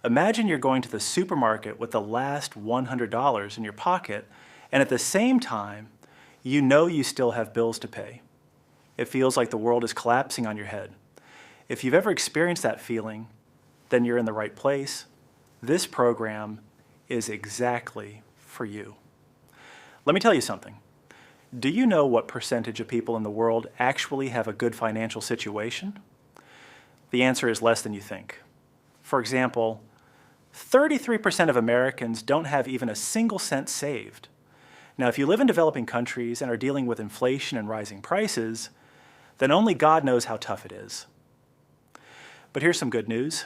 Imagine you're going to the supermarket with the last $100 in your pocket, and at the same time, you know you still have bills to pay. It feels like the world is collapsing on your head. If you've ever experienced that feeling, then you're in the right place. This program is exactly for you. Let me tell you something. Do you know what percentage of people in the world actually have a good financial situation? The answer is less than you think. For example, 33% of Americans don't have even a single cent saved. Now, if you live in developing countries and are dealing with inflation and rising prices, then only God knows how tough it is. But here's some good news.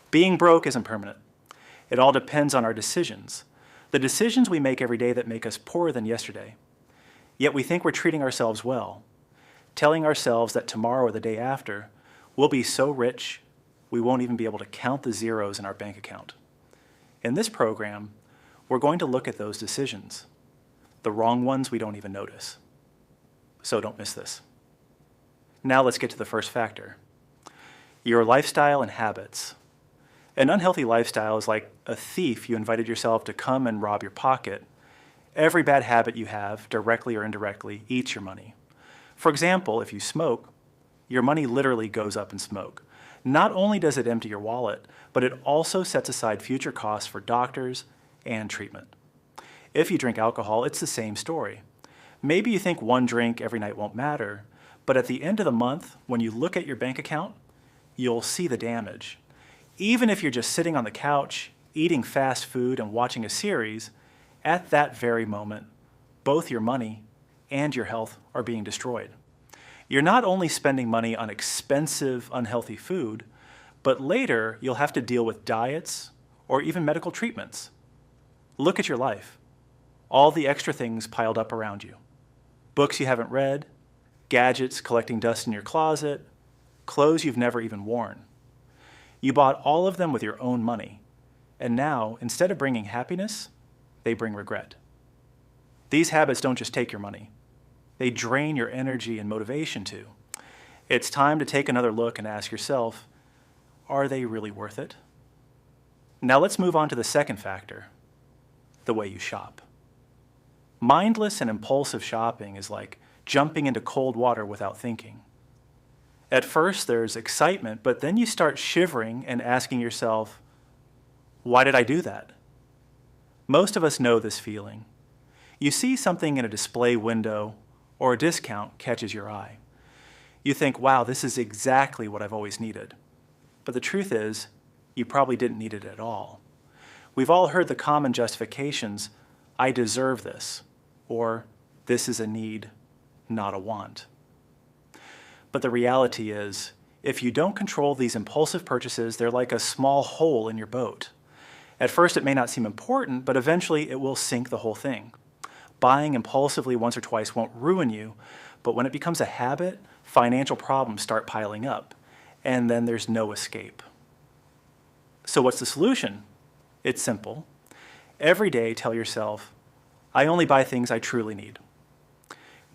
Being broke isn't permanent. It all depends on our decisions. The decisions we make every day that make us poorer than yesterday. Yet we think we're treating ourselves well, telling ourselves that tomorrow or the day after, we'll be so rich, we won't even be able to count the zeros in our bank account. In this program, we're going to look at those decisions, the wrong ones we don't even notice. So don't miss this. Now let's get to the first factor, your lifestyle and habits. An unhealthy lifestyle is like a thief you invited yourself to come and rob your pocket. Every bad habit you have, directly or indirectly, eats your money. For example, if you smoke, your money literally goes up in smoke. Not only does it empty your wallet, but it also sets aside future costs for doctors and treatment. If you drink alcohol, it's the same story. Maybe you think one drink every night won't matter, but at the end of the month, when you look at your bank account, you'll see the damage. Even if you're just sitting on the couch, eating fast food and watching a series, at that very moment, both your money and your health are being destroyed. You're not only spending money on expensive, unhealthy food, but later you'll have to deal with diets or even medical treatments. Look at your life. All the extra things piled up around you. Books you haven't read, gadgets collecting dust in your closet, clothes you've never even worn. You bought all of them with your own money, and now, instead of bringing happiness, they bring regret. These habits don't just take your money. They drain your energy and motivation too. It's time to take another look and ask yourself, are they really worth it? Now let's move on to the second factor, the way you shop. Mindless and impulsive shopping is like jumping into cold water without thinking. At first there's excitement, but then you start shivering and asking yourself, why did I do that? Most of us know this feeling. You see something in a display window or a discount catches your eye. You think, wow, this is exactly what I've always needed. But the truth is, you probably didn't need it at all. We've all heard the common justifications, I deserve this, or this is a need, not a want. But the reality is, if you don't control these impulsive purchases, they're like a small hole in your boat. At first it may not seem important, but eventually it will sink the whole thing. Buying impulsively once or twice won't ruin you, but when it becomes a habit, financial problems start piling up, and then there's no escape. So what's the solution? It's simple. Every day tell yourself, I only buy things I truly need.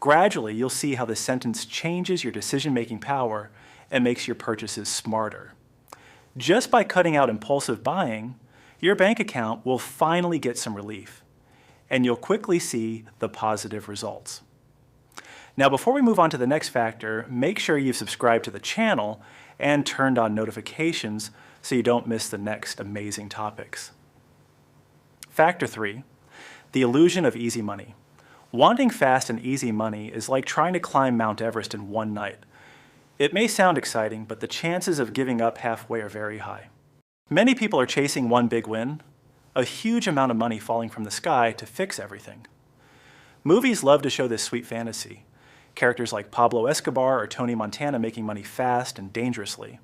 Gradually, you'll see how this sentence changes your decision-making power and makes your purchases smarter. Just by cutting out impulsive buying, your bank account will finally get some relief, and you'll quickly see the positive results. Now, before we move on to the next factor, make sure you've subscribed to the channel and turned on notifications so you don't miss the next amazing topics. Factor 3, the illusion of easy money. Wanting fast and easy money is like trying to climb Mount Everest in one night. It may sound exciting, but the chances of giving up halfway are very high. Many people are chasing one big win, a huge amount of money falling from the sky to fix everything. Movies love to show this sweet fantasy. Characters like Pablo Escobar or Tony Montana making money fast and dangerously.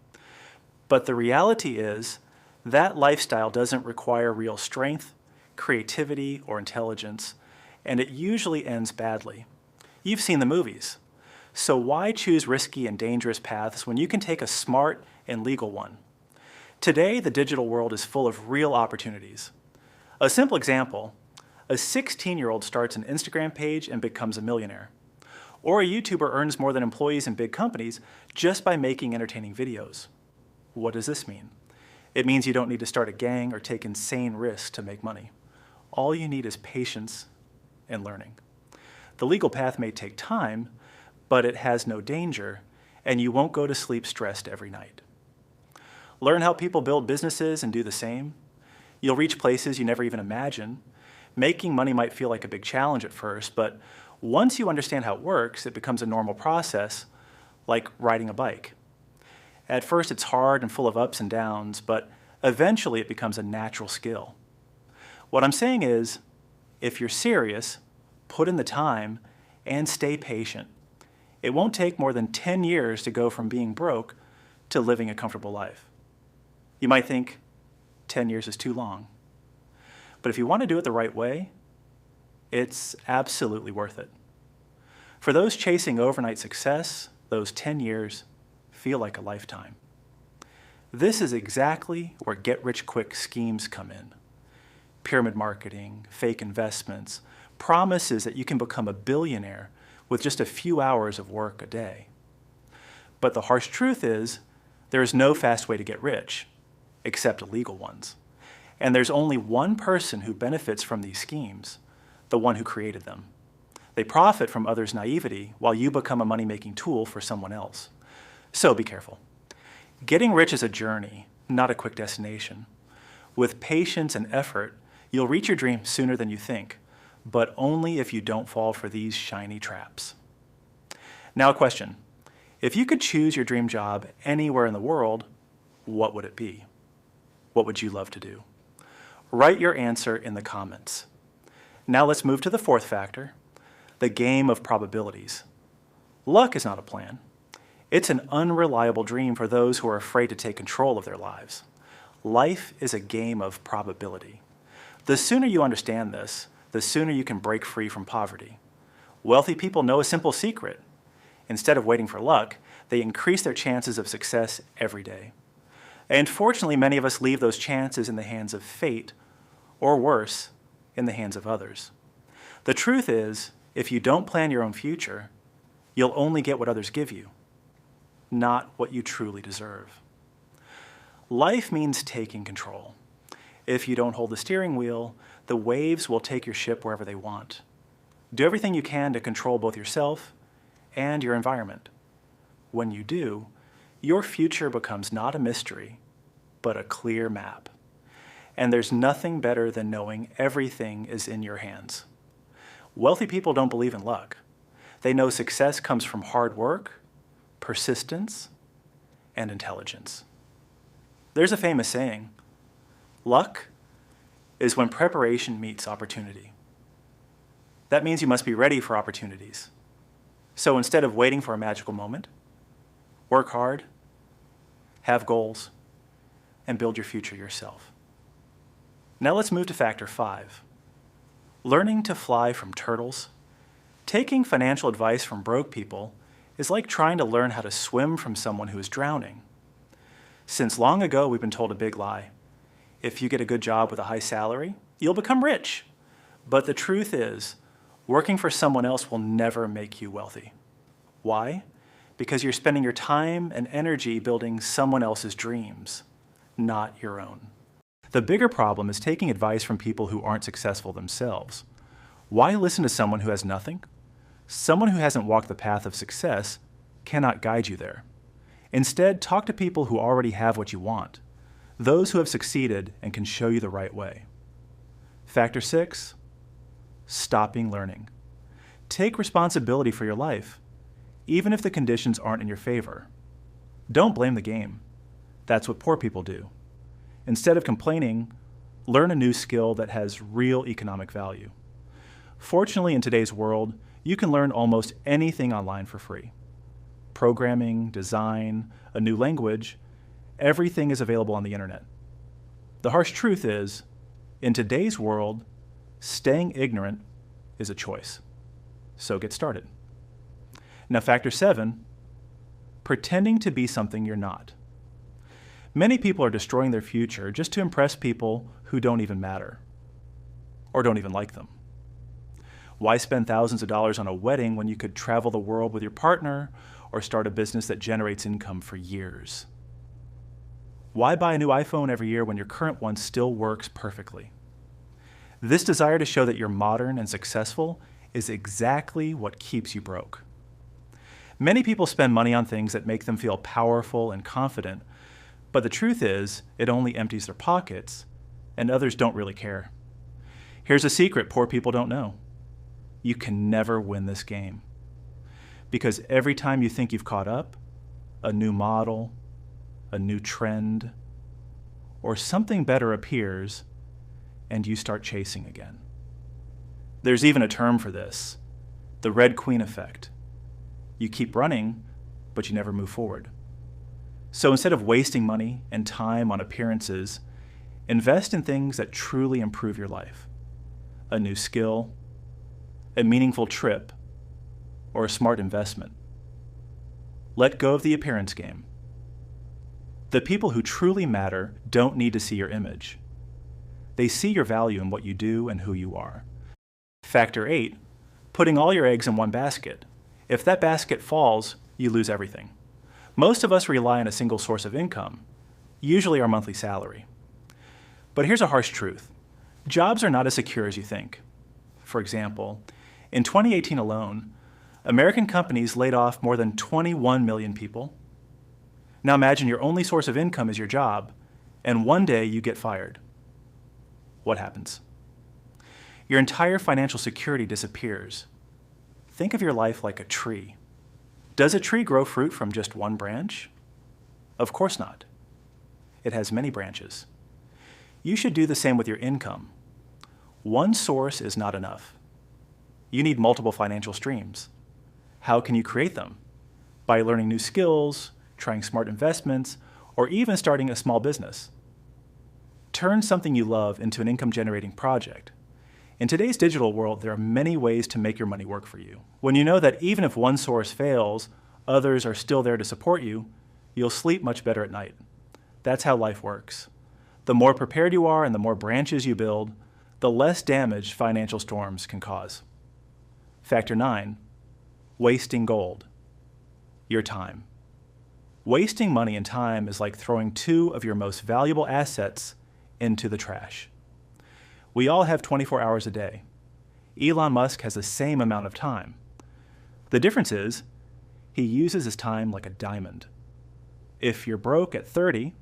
But the reality is, that lifestyle doesn't require real strength, creativity, or intelligence, and it usually ends badly. You've seen the movies. So why choose risky and dangerous paths when you can take a smart and legal one? Today, the digital world is full of real opportunities. A simple example, a 16-year-old starts an Instagram page and becomes a millionaire. Or a YouTuber earns more than employees in big companies just by making entertaining videos. What does this mean? It means you don't need to start a gang or take insane risks to make money. All you need is patience and learning. The legal path may take time, but it has no danger, and you won't go to sleep stressed every night. Learn how people build businesses and do the same. You'll reach places you never even imagined. Making money might feel like a big challenge at first, but once you understand how it works, it becomes a normal process, like riding a bike. At first, it's hard and full of ups and downs, but eventually it becomes a natural skill. What I'm saying is, if you're serious, put in the time and stay patient. It won't take more than 10 years to go from being broke to living a comfortable life. You might think 10 years is too long, but if you want to do it the right way, it's absolutely worth it. For those chasing overnight success, those 10 years feel like a lifetime. This is exactly where get-rich-quick schemes come in. Pyramid marketing, fake investments, promises that you can become a billionaire with just a few hours of work a day. But the harsh truth is, there is no fast way to get rich, except illegal ones. And there's only one person who benefits from these schemes, the one who created them. They profit from others' naivety while you become a money-making tool for someone else. So be careful. Getting rich is a journey, not a quick destination. With patience and effort, you'll reach your dream sooner than you think, but only if you don't fall for these shiny traps. Now a question. If you could choose your dream job anywhere in the world, what would it be? What would you love to do? Write your answer in the comments. Now let's move to the fourth factor, the game of probabilities. Luck is not a plan. It's an unreliable dream for those who are afraid to take control of their lives. Life is a game of probability. The sooner you understand this, the sooner you can break free from poverty. Wealthy people know a simple secret. Instead of waiting for luck, they increase their chances of success every day. And fortunately, many of us leave those chances in the hands of fate, or worse, in the hands of others. The truth is, if you don't plan your own future, you'll only get what others give you, not what you truly deserve. Life means taking control. If you don't hold the steering wheel, the waves will take your ship wherever they want. Do everything you can to control both yourself and your environment. When you do, your future becomes not a mystery, but a clear map. And there's nothing better than knowing everything is in your hands. Wealthy people don't believe in luck. They know success comes from hard work, persistence, and intelligence. There's a famous saying, luck is when preparation meets opportunity. That means you must be ready for opportunities. So instead of waiting for a magical moment, work hard, have goals, and build your future yourself. Now let's move to factor 5. Learning to fly from turtles. Taking financial advice from broke people is like trying to learn how to swim from someone who is drowning. Since long ago, we've been told a big lie. If you get a good job with a high salary, you'll become rich. But the truth is, working for someone else will never make you wealthy. Why? Because you're spending your time and energy building someone else's dreams, not your own. The bigger problem is taking advice from people who aren't successful themselves. Why listen to someone who has nothing? Someone who hasn't walked the path of success cannot guide you there. Instead, talk to people who already have what you want, those who have succeeded and can show you the right way. Factor 6, stopping learning. Take responsibility for your life, even if the conditions aren't in your favor. Don't blame the game. That's what poor people do. Instead of complaining, learn a new skill that has real economic value. Fortunately, in today's world, you can learn almost anything online for free. Programming, design, a new language, everything is available on the internet. The harsh truth is, in today's world, staying ignorant is a choice. So get started. Now, factor 7, pretending to be something you're not. Many people are destroying their future just to impress people who don't even matter or don't even like them. Why spend thousands of dollars on a wedding when you could travel the world with your partner or start a business that generates income for years? Why buy a new iPhone every year when your current one still works perfectly? This desire to show that you're modern and successful is exactly what keeps you broke. Many people spend money on things that make them feel powerful and confident, but the truth is, it only empties their pockets, and others don't really care. Here's a secret poor people don't know. You can never win this game. Because every time you think you've caught up, a new model, a new trend, or something better appears, and you start chasing again. There's even a term for this, the Red Queen effect. You keep running, but you never move forward. So instead of wasting money and time on appearances, invest in things that truly improve your life. A new skill, a meaningful trip, or a smart investment. Let go of the appearance game. The people who truly matter don't need to see your image. They see your value in what you do and who you are. Factor 8, putting all your eggs in one basket. If that basket falls, you lose everything. Most of us rely on a single source of income, usually our monthly salary. But here's a harsh truth. Jobs are not as secure as you think. For example, in 2018 alone, American companies laid off more than 21 million people. Now imagine your only source of income is your job, and one day you get fired. What happens? Your entire financial security disappears. Think of your life like a tree. Does a tree grow fruit from just one branch? Of course not. It has many branches. You should do the same with your income. One source is not enough. You need multiple financial streams. How can you create them? By learning new skills, trying smart investments, or even starting a small business. Turn something you love into an income-generating project. In today's digital world, there are many ways to make your money work for you. When you know that even if one source fails, others are still there to support you, you'll sleep much better at night. That's how life works. The more prepared you are and the more branches you build, the less damage financial storms can cause. Factor 9, wasting gold. Your time. Wasting money and time is like throwing two of your most valuable assets into the trash. We all have 24 hours a day. Elon Musk has the same amount of time. The difference is, he uses his time like a diamond. If you're broke at 30,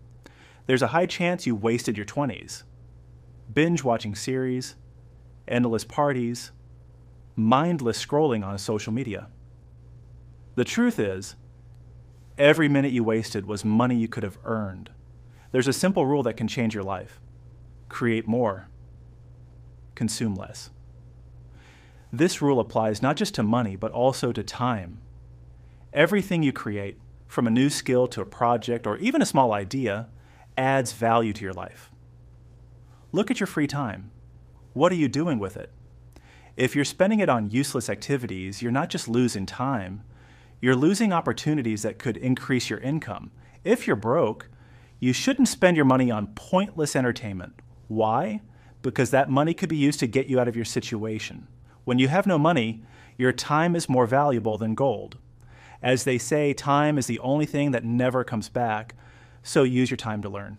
there's a high chance you wasted your 20s. Binge watching series, endless parties, mindless scrolling on social media. The truth is, every minute you wasted was money you could have earned. There's a simple rule that can change your life. Create more. Consume less. This rule applies not just to money, but also to time. Everything you create, from a new skill to a project or even a small idea, adds value to your life. Look at your free time. What are you doing with it? If you're spending it on useless activities, you're not just losing time, you're losing opportunities that could increase your income. If you're broke, you shouldn't spend your money on pointless entertainment. Why? Because that money could be used to get you out of your situation. When you have no money, your time is more valuable than gold. As they say, time is the only thing that never comes back, so use your time to learn.